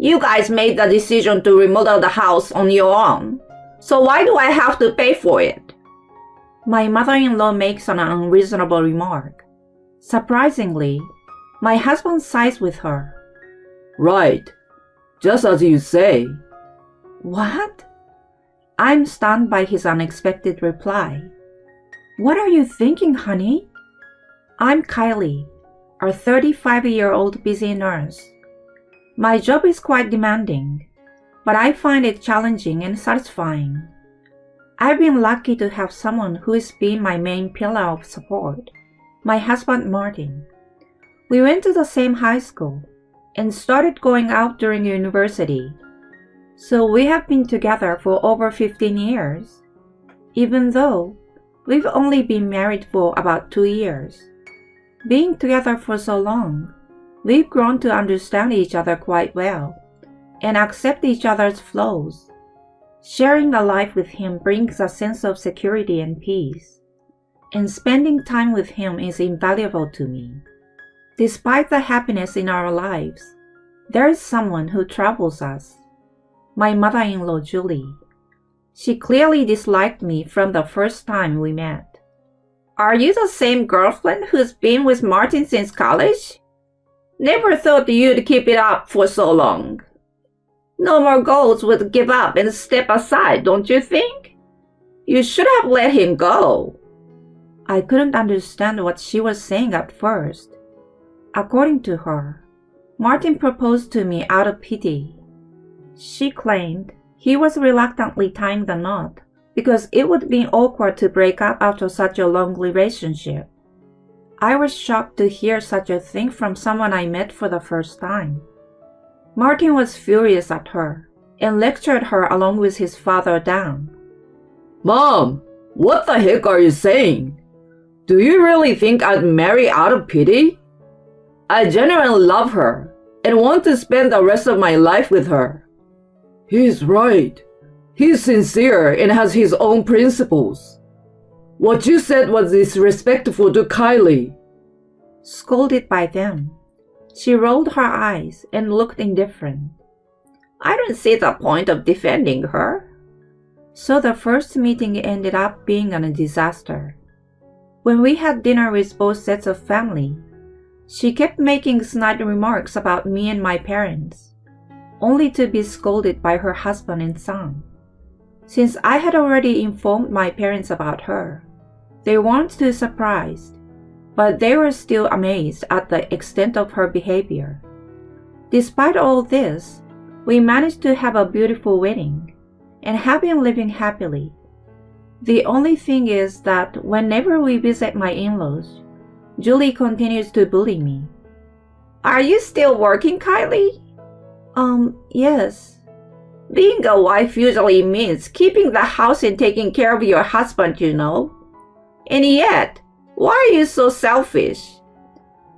You guys made the decision to remodel the house on your own, so why do I have to pay for it? My mother-in-law makes an unreasonable remark. Surprisingly, my husband sides with her. Right, just as you say. What? I'm stunned by his unexpected reply. What are you thinking, honey? I'm Kylie, a 35-year-old busy nurse. My job is quite demanding, but I find it challenging and satisfying. I've been lucky to have someone who has been my main pillar of support, my husband Martin. We went to the same high school and started going out during university. So we have been together for over 15 years, even though we've only been married for about 2 years. Being together for so long, we've grown to understand each other quite well and accept each other's flaws. Sharing a life with him brings a sense of security and peace, and spending time with him is invaluable to me. Despite the happiness in our lives, there is someone who troubles us. My mother-in-law, Julie. She clearly disliked me from the first time we met. Are you the same girlfriend who's been with Martin since college? Never thought you'd keep it up for so long. No more goals would give up and step aside, don't you think? You should have let him go. I couldn't understand what she was saying at first. According to her, Martin proposed to me out of pity. She claimed he was reluctantly tying the knot because it would be awkward to break up after such a long relationship. I was shocked to hear such a thing from someone I met for the first time. Martin was furious at her and lectured her along with his father Dan. Mom, what the heck are you saying? Do you really think I'd marry out of pity? I genuinely love her and want to spend the rest of my life with her. He's right. He's sincere and has his own principles. What you said was disrespectful to Kylie. Scolded by them, she rolled her eyes and looked indifferent. I don't see the point of defending her. So the first meeting ended up being a disaster. When we had dinner with both sets of family, she kept making snide remarks about me and my parents, only to be scolded by her husband and son. Since I had already informed my parents about her, they weren't too surprised, but they were still amazed at the extent of her behavior. Despite all this, we managed to have a beautiful wedding and have been living happily. The only thing is that whenever we visit my in-laws, Julie continues to bully me. Are you still working, Kylie? Yes. Being a wife usually means keeping the house and taking care of your husband, you know. And yet, why are you so selfish?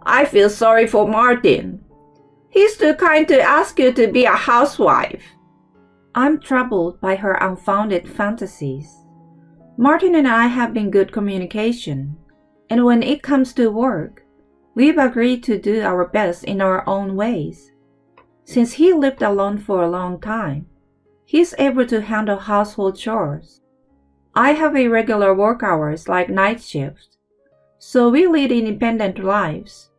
I feel sorry for Martin. He's too kind to ask you to be a housewife. I'm troubled by her unfounded fantasies. Martin and I have been good communication, and when it comes to work, we've agreed to do our best in our own ways. Since he lived alone for a long time, he's able to handle household chores. I have irregular work hours like night shifts, so we lead independent lives.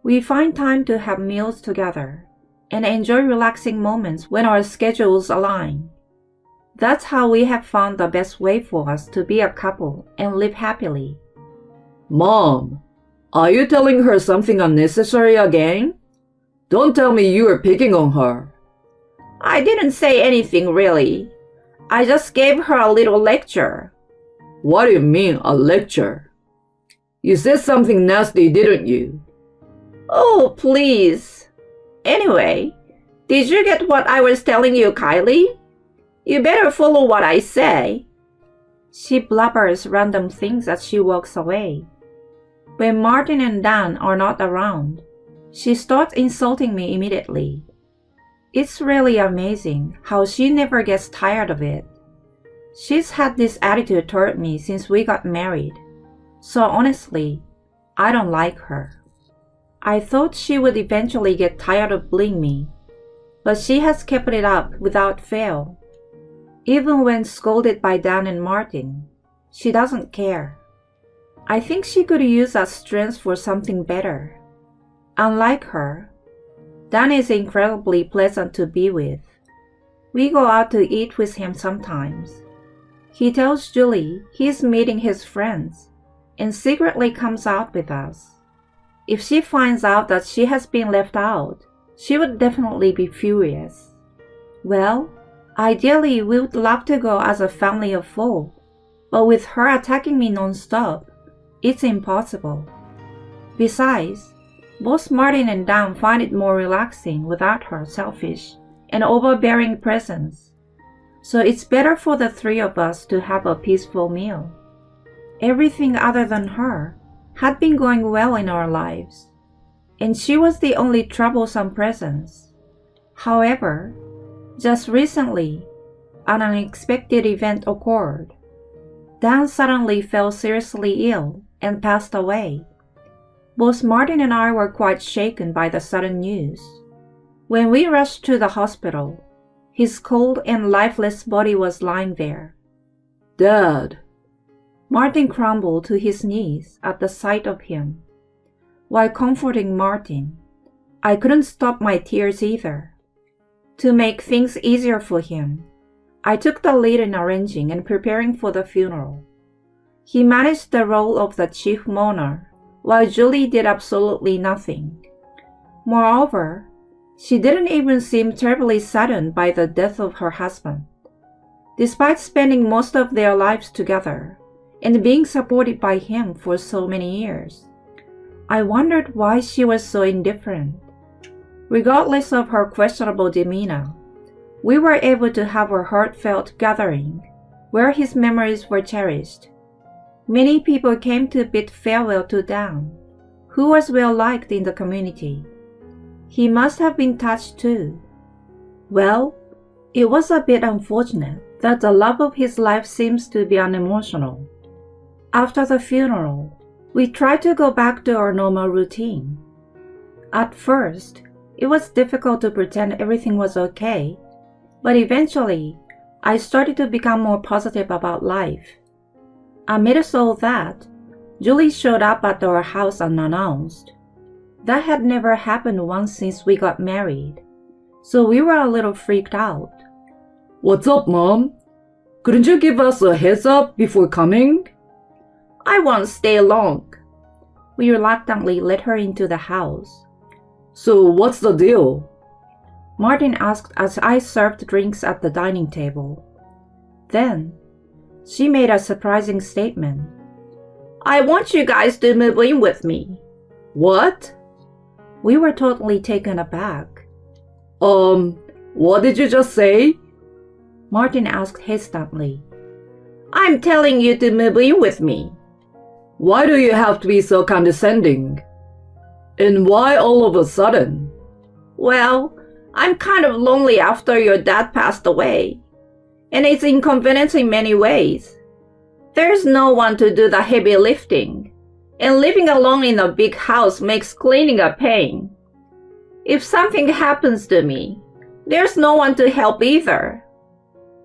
We find time to have meals together and enjoy relaxing moments when our schedules align. That's how we have found the best way for us to be a couple and live happily. Mom, are you telling her something unnecessary again? Don't tell me you were picking on her. I didn't say anything really. I just gave her a little lecture. What do you mean, a lecture? You said something nasty, didn't you? Oh, please. Anyway, did you get what I was telling you, Kylie? You better follow what I say. She blubbers random things as she walks away. When Martin and Dan are not around, she starts insulting me immediately. It's really amazing how she never gets tired of it. She's had this attitude toward me since we got married, so honestly, I don't like her. I thought she would eventually get tired of bullying me, but she has kept it up without fail. Even when scolded by Dan and Martin, she doesn't care. I think she could use that strength for something better. Unlike her, Dan is incredibly pleasant to be with. We go out to eat with him sometimes. He tells Julie he's meeting his friends and secretly comes out with us. If she finds out that she has been left out, she would definitely be furious. Well, ideally we would love to go as a family of 4, but with her attacking me non-stop, it's impossible. Besides, both Martin and Dan find it more relaxing without her selfish and overbearing presence. So it's better for the 3 of us to have a peaceful meal. Everything other than her had been going well in our lives, and she was the only troublesome presence. However, just recently, an unexpected event occurred. Dan suddenly fell seriously ill and passed away. Both Martin and I were quite shaken by the sudden news. When we rushed to the hospital, his cold and lifeless body was lying there. Dad. Martin crumbled to his knees at the sight of him. While comforting Martin, I couldn't stop my tears either. To make things easier for him, I took the lead in arranging and preparing for the funeral. He managed the role of the chief mourner, while Julie did absolutely nothing. Moreover, she didn't even seem terribly saddened by the death of her husband. Despite spending most of their lives together and being supported by him for so many years, I wondered why she was so indifferent. Regardless of her questionable demeanor, we were able to have a heartfelt gathering where his memories were cherished. Many people came to bid farewell to Dan, who was well liked in the community. He must have been touched too. Well, it was a bit unfortunate that the love of his life seems to be unemotional. After the funeral, we tried to go back to our normal routine. At first, it was difficult to pretend everything was okay, but eventually, I started to become more positive about life. Amidst all that, Julie showed up at our house unannounced. That had never happened once since we got married, so we were a little freaked out. What's up, Mom? Couldn't you give us a heads up before coming? I won't stay long. We reluctantly let her into the house. So what's the deal? Martin asked as I served drinks at the dining table. Then, she made a surprising statement. I want you guys to move in with me. What? We were totally taken aback. What did you just say? Martin asked hesitantly. I'm telling you to move in with me. Why do you have to be so condescending? And why all of a sudden? Well, I'm kind of lonely after your dad passed away, and it's inconvenient in many ways. There's no one to do the heavy lifting, and living alone in a big house makes cleaning a pain. If something happens to me, there's no one to help either.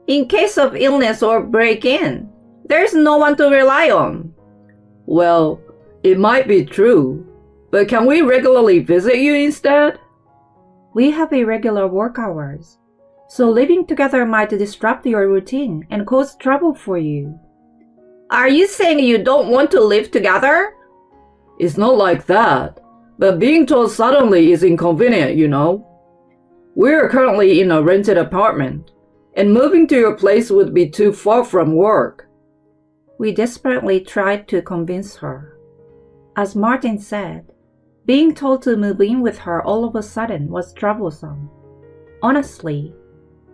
In case of illness or break-in, there's no one to rely on. Well, it might be true, but can we regularly visit you instead? We have irregular work hours, so living together might disrupt your routine and cause trouble for you. Are you saying you don't want to live together? It's not like that, but being told suddenly is inconvenient, you know. We're currently in a rented apartment, and moving to your place would be too far from work. We desperately tried to convince her. As Martin said, being told to move in with her all of a sudden was troublesome. Honestly,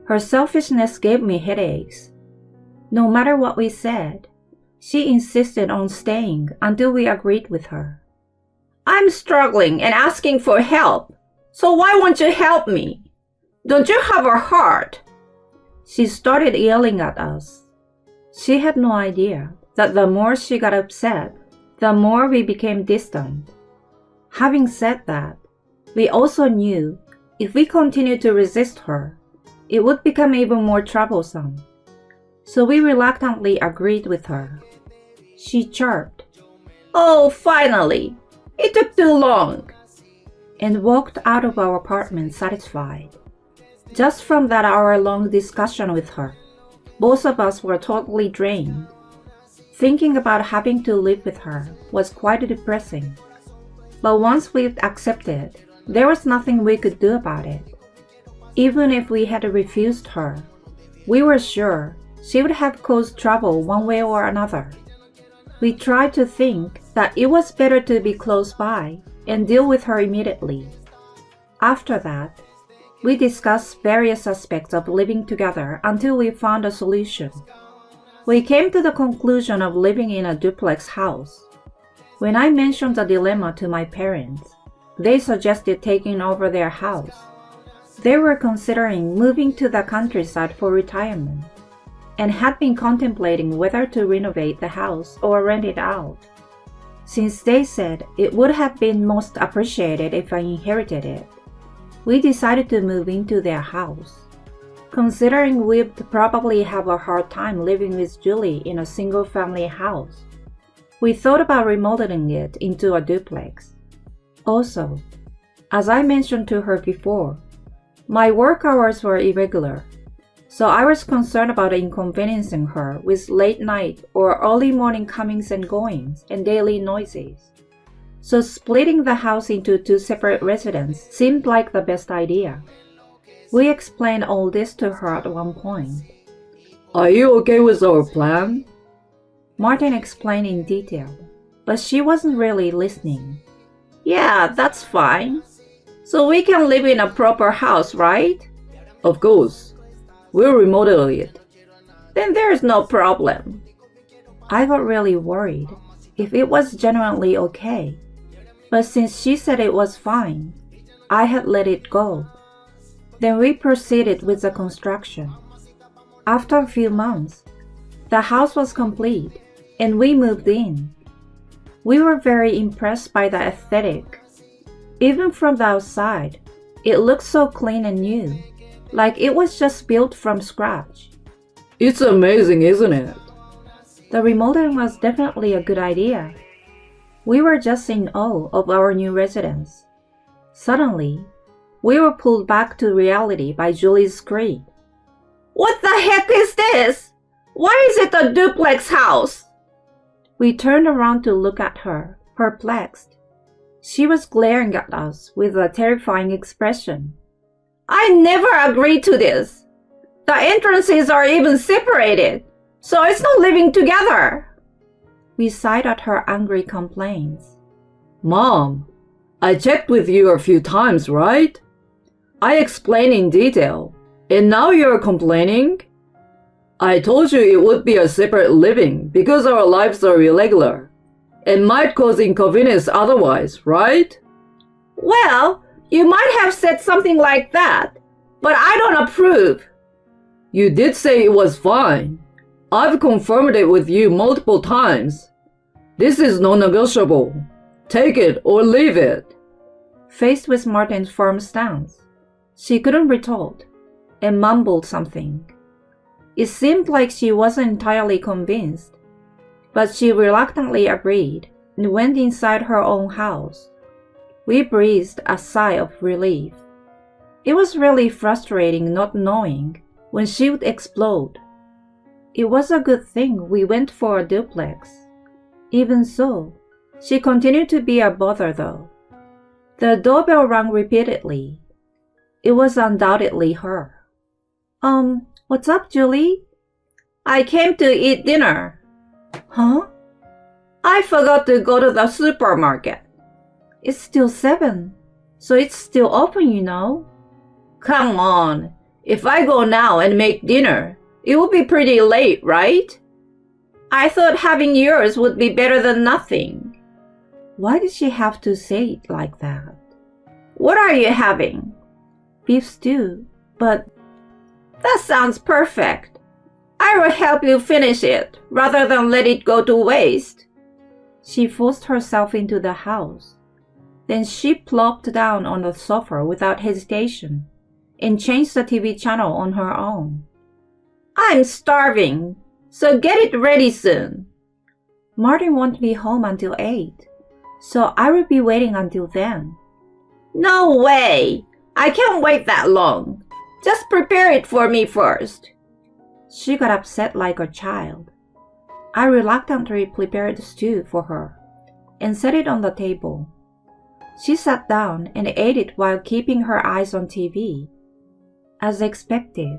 her selfishness gave me headaches. No matter what we said, she insisted on staying until we agreed with her. I'm struggling and asking for help, so why won't you help me? Don't you have a heart? She started yelling at us. She had no idea that the more she got upset, the more we became distant. Having said that, we also knew If we continued to resist her, it would become even more troublesome. So we reluctantly agreed with her. She chirped, "Oh, finally! It took too long!" and walked out of our apartment satisfied. Just from that hour-long discussion with her, both of us were totally drained. Thinking about having to live with her was quite depressing. But once we accepted, there was nothing we could do about it. Even if we had refused her, we were sure she would have caused trouble one way or another. We tried to think that it was better to be close by and deal with her immediately. After that, we discussed various aspects of living together until we found a solution. We came to the conclusion of living in a duplex house. When I mentioned the dilemma to my parents, they suggested taking over their house. They were considering moving to the countryside for retirement and had been contemplating whether to renovate the house or rent it out. Since they said it would have been most appreciated if I inherited it, we decided to move into their house. Considering we'd probably have a hard time living with Julie in a single-family house, we thought about remodeling it into a duplex. Also, as I mentioned to her before, my work hours were irregular, so I was concerned about inconveniencing her with late night or early morning comings and goings and daily noises. So splitting the house into two separate residences seemed like the best idea. We explained all this to her at one point. Are you okay with our plan? Martin explained in detail, but she wasn't really listening. Yeah, that's fine. So we can live in a proper house, right? Of course. We'll remodel it. Then there's no problem. I got really worried if it was genuinely okay, but since she said it was fine, I had let it go. Then we proceeded with the construction. After a few months, the house was complete and we moved in. We were very impressed by the aesthetic. Even from the outside, it looked so clean and new, like it was just built from scratch. It's amazing, isn't it? The remodeling was definitely a good idea. We were just in awe of our new residence. Suddenly, we were pulled back to reality by Julie's scream. What the heck is this? Why is it a duplex house? We turned around to look at her, perplexed. She was glaring at us with a terrifying expression. I never agreed to this. The entrances are even separated, so it's not living together. We sighed at her angry complaints. Mom, I checked with you a few times, right? I explained in detail, and now you're complaining? I told you it would be a separate living because our lives are irregular and might cause inconvenience otherwise, right? Well, you might have said something like that, but I don't approve. You did say it was fine. I've confirmed it with you multiple times. This is non-negotiable. Take it or leave it. Faced with Martin's firm stance, she couldn't retort and mumbled something. It seemed like she wasn't entirely convinced, but she reluctantly agreed and went inside her own house. We breathed a sigh of relief. It was really frustrating not knowing when she would explode. It was a good thing we went for a duplex. Even so, she continued to be a bother though. The doorbell rang repeatedly. It was undoubtedly her. What's up, Julie? I came to eat dinner. Huh? I forgot to go to the supermarket. It's still 7, so it's still open, you know. Come on. If I go now and make dinner, it will be pretty late, right? I thought having yours would be better than nothing. Why did she have to say it like that? What are you having? Beef stew, but that sounds perfect. I will help you finish it rather than let it go to waste. She forced herself into the house. Then she plopped down on the sofa without hesitation and changed the TV channel on her own. I'm starving, so get it ready soon. Martin won't be home until 8, so I will be waiting until then. No way! I can't wait that long. Just prepare it for me first. She got upset like a child. I reluctantly prepared stew for her and set it on the table. She sat down and ate it while keeping her eyes on TV. As expected,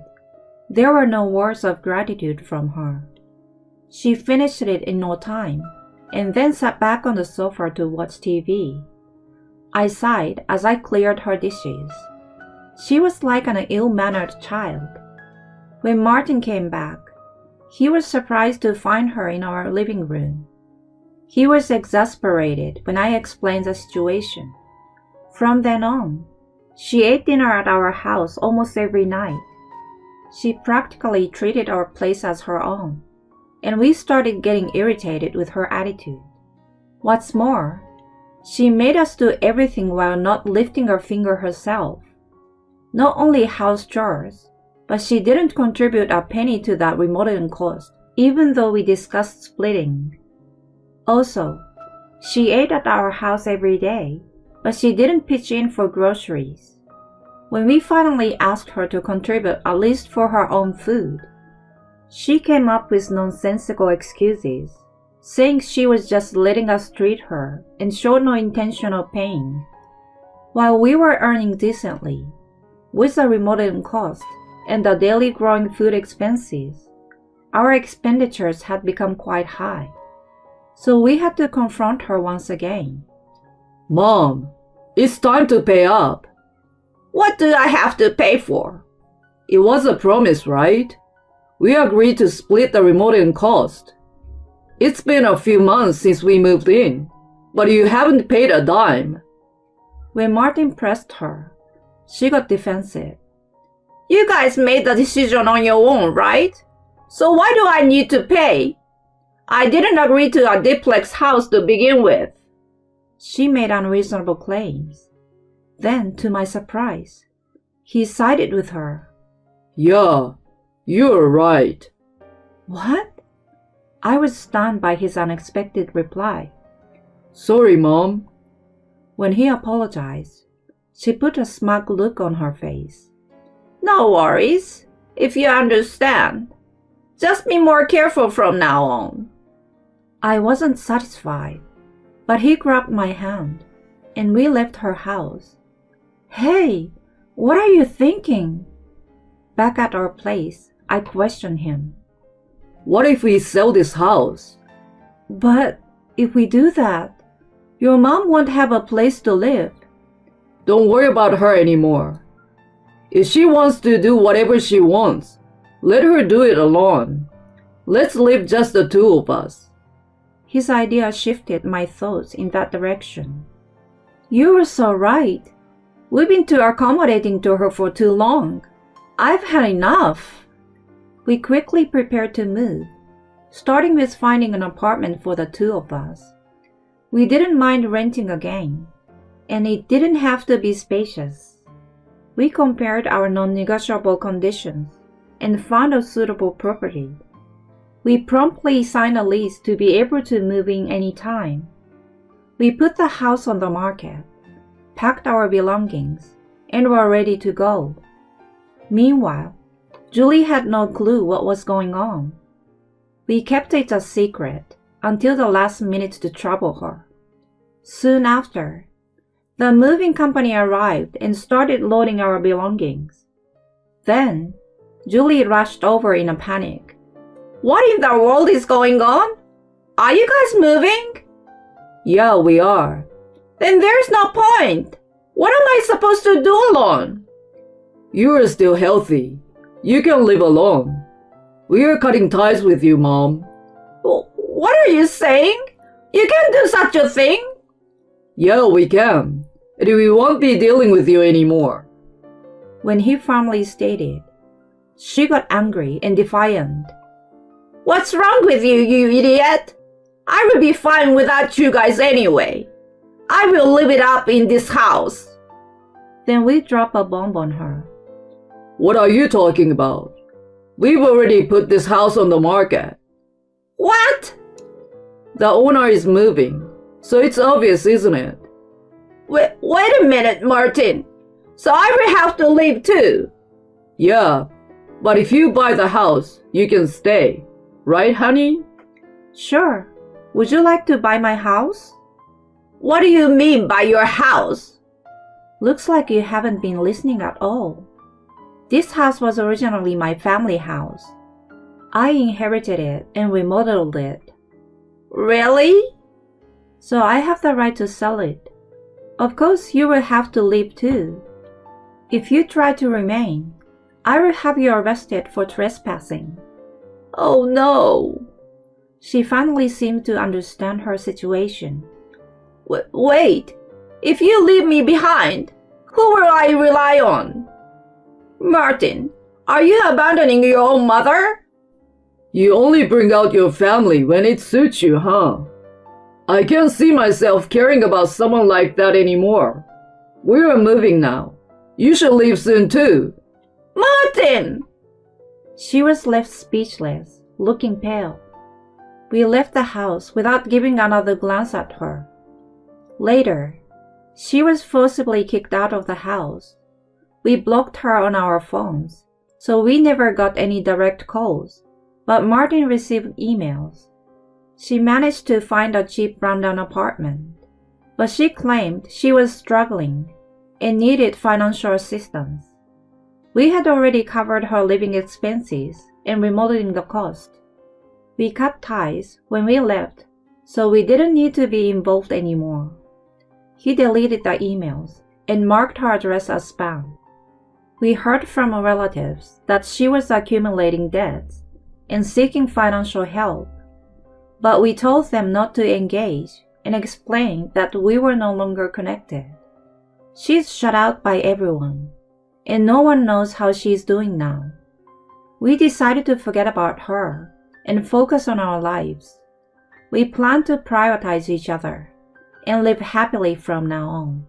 there were no words of gratitude from her. She finished it in no time and then sat back on the sofa to watch TV. I sighed as I cleared her dishes. She was like an ill-mannered child. When Martin came back, he was surprised to find her in our living room. He was exasperated when I explained the situation. From then on, she ate dinner at our house almost every night. She practically treated our place as her own, and we started getting irritated with her attitude. What's more, she made us do everything while not lifting a finger herself. Not only house chores, but she didn't contribute a penny to that remodeling cost, even though we discussed splitting. Also, she ate at our house every day, but she didn't pitch in for groceries. When we finally asked her to contribute at least for her own food, she came up with nonsensical excuses, saying she was just letting us treat her and showed no intention of paying. While we were earning decently, with the remodeling cost and the daily growing food expenses, our expenditures had become quite high. So we had to confront her once again. Mom, it's time to pay up. What do I have to pay for? It was a promise, right? We agreed to split the remodeling cost. It's been a few months since we moved in, but you haven't paid a dime. When Martin pressed her, she got defensive. You guys made the decision on your own, right? So why do I need to pay? I didn't agree to a duplex house to begin with. She made unreasonable claims. Then, to my surprise, he sided with her. Yeah, you're right. What? I was stunned by his unexpected reply. Sorry, Mom. When he apologized, she put a smug look on her face. No worries, if you understand. Just be more careful from now on. I wasn't satisfied, but he grabbed my hand, and we left her house. Hey, what are you thinking? Back at our place, I questioned him. What if we sell this house? But if we do that, your mom won't have a place to live. Don't worry about her anymore. If she wants to do whatever she wants, let her do it alone. Let's live just the two of us. His idea shifted my thoughts in that direction. You were so right. We've been too accommodating to her for too long. I've had enough. We quickly prepared to move, starting with finding an apartment for the two of us. We didn't mind renting again, and it didn't have to be spacious. We compared our non-negotiable conditions and found a suitable property. We promptly signed a lease to be able to move in any time. We put the house on the market, packed our belongings, and were ready to go. Meanwhile, Julie had no clue what was going on. We kept it a secret until the last minute to trouble her. Soon after, the moving company arrived and started loading our belongings. Then, Julie rushed over in a panic. What in the world is going on? Are you guys moving? Yeah, we are. Then there's no point. What am I supposed to do alone? You are still healthy. You can live alone. We are cutting ties with you, Mom. What are you saying? You can't do such a thing. Yeah, we can. And we won't be dealing with you anymore. When he firmly stated, she got angry and defiant. What's wrong with you, you idiot? I would be fine without you guys anyway. I will live it up in this house. Then we drop a bomb on her. What are you talking about? We've already put this house on the market. What? The owner is moving, so it's obvious, isn't it? Wait a minute, Martin. So I will have to leave too? Yeah, but if you buy the house, you can stay. Right, honey? Sure. Would you like to buy my house? What do you mean by your house? Looks like you haven't been listening at all. This house was originally my family house. I inherited it and remodeled it. Really? So I have the right to sell it. Of course, you will have to leave too. If you try to remain, I will have you arrested for trespassing. Oh no. She finally seemed to understand her situation. Wait, if you leave me behind, who will I rely on? Martin, are you abandoning your own mother? You only bring out your family when it suits you, huh? I can't see myself caring about someone like that anymore. We're moving now. You should leave soon too. Martin! She was left speechless, looking pale. We left the house without giving another glance at her. Later, she was forcibly kicked out of the house. We blocked her on our phones, so we never got any direct calls, but Martin received emails. She managed to find a cheap rundown apartment, but she claimed she was struggling and needed financial assistance. We had already covered her living expenses and remodeling the cost. We cut ties when we left, so we didn't need to be involved anymore. He deleted the emails and marked her address as spam. We heard from her relatives that she was accumulating debts and seeking financial help, but we told them not to engage and explained that we were no longer connected. She's shut out by everyone, and no one knows how she's doing now. We decided to forget about her and focus on our lives. We plan to prioritize each other and live happily from now on.